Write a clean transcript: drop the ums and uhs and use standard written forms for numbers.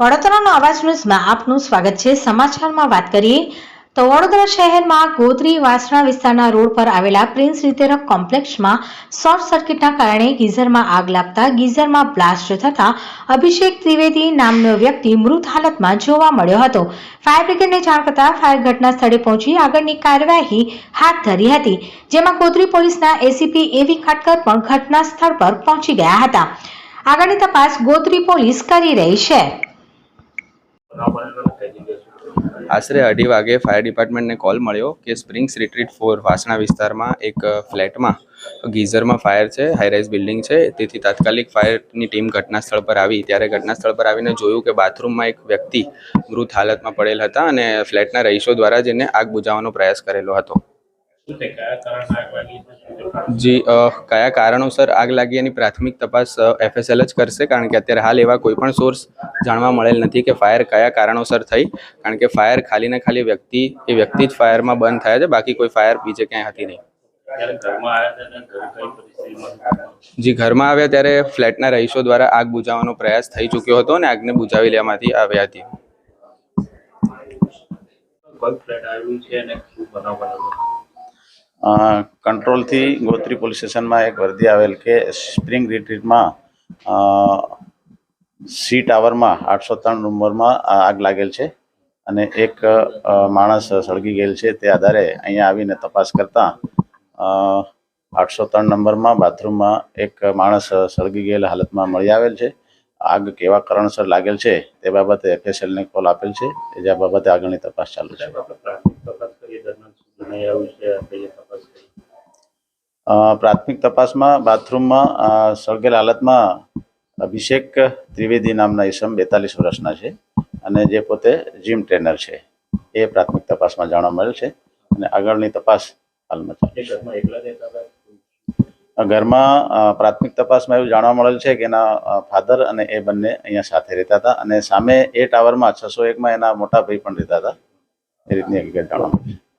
વડોદરાનો અવાજ ન્યૂઝમાં આપનું સ્વાગત છે। સમાચારમાં વાત કરીએ તો વડોદરા શહેરમાં ગોત્રી વાસણા વિસ્તારના રોડ પર આવેલા પ્રિન્સ રીતેરક કોમ્પ્લેક્સમાં શોર્ટ સર્કિટના કારણે ગીઝરમાં આગ લાગતા ગીઝરમાં બ્લાસ્ટ થતા અભિષેક ત્રિવેદી નામનો વ્યક્તિ મૃત હાલતમાં જોવા મળ્યો હતો। ફાયર બ્રિગેડને જાણ કરતા ફાયર ઘટના સ્થળે પહોંચી આગળની કાર્યવાહી હાથ ધરી હતી, જેમાં ગોત્રી પોલીસના એસીપી એવી ખાટકર પણ ઘટના સ્થળ પર પહોંચી ગયા હતા। આગળની તપાસ ગોત્રી પોલીસ કરી રહી છે। આશરે 2:30 વાગે ફાયર ડિપાર્ટમેન્ટને કોલ મળ્યો કે સ્પ્રિંગ્સ રિટ્રીટ 4 વાસણા વિસ્તારમાં એક ફ્લેટમાં ગીઝરમાં ફાયર છે, હાઈરાઇઝ બિલ્ડિંગ છે। તેથી તાત્કાલિક ફાયરની ટીમ ઘટના સ્થળ પર આવી ત્યારે ઘટના સ્થળ પર આવીને જોયું કે બાથરૂમમાં એક વ્યક્તિ મૃત હાલતમાં પડેલ હતા અને ફ્લેટના રહીશો દ્વારા જેને આગ બુઝાવવાનો પ્રયાસ કરેલો હતો। જી કયા કારણોસર આગ લાગી એની પ્રાથમિક તપાસ એફએસએલ જ કરશે, કારણ કે અત્યારે હાલ એવા કોઈ પણ સોર્સ જાણવા મળેલ નથી કે ફાયર કયા કારણોસર થઈ, કારણ કે ફાયર ખાલી ને ખાલી વ્યક્તિ જ ફાયરમાં બંધ થયા છે, બાકી કોઈ ફાયર બીજે ક્યાંય હતી નહીં। જી ઘરમાં આવ્યા ત્યારે ફ્લેટના રહીશો દ્વારા આગ બુઝાવવાનો પ્રયાસ થઈ ચૂક્યો હતો અને આગને બુઝાવી લેવામાંથી આવ્યા હતી। કંટ્રોલ થી ગોત્રી પોલીસ સ્ટેશનમાં એક વર્દી આવેલ કે સ્પ્રિંગ રિટ્રીટમાં સી ટાવરમાં 803 નંબરમાં આગ લાગેલ છે અને એક માણસ સળગી ગયેલ છે। તે આધારે અહીંયા આવીને તપાસ કરતા 803 નંબરમાં બાથરૂમમાં એક માણસ સળગી ગયેલ હાલતમાં મળી આવેલ છે। આગ કેવા કારણસર લાગેલ છે તે બાબતે એફએસએલને કોલ આપેલ છે, જે બાબતે આગળની તપાસ ચાલુ છે। પ્રાથમિક તપાસમાં બાથરૂમમાં સળગેલ હાલતમાં અભિષેક ત્રિવેદી નામના ઈસમ 42 વર્ષના છે અને જે પોતે જીમ ટ્રેનર છે, એ પ્રાથમિક તપાસમાં જાણવા મળેલ છે અને આગળની તપાસ હાલમાં ચાલુ છે। ઘરમાં પ્રાથમિક તપાસમાં એવું જાણવા મળેલ છે કે એના ફાધર અને એ બંને અહીંયા સાથે રહેતા હતા અને સામે એ ટાવરમાં 601માં એના મોટા ભાઈ પણ રહેતા હતા, એ રીતની હકીકત જાણવા મળી છે।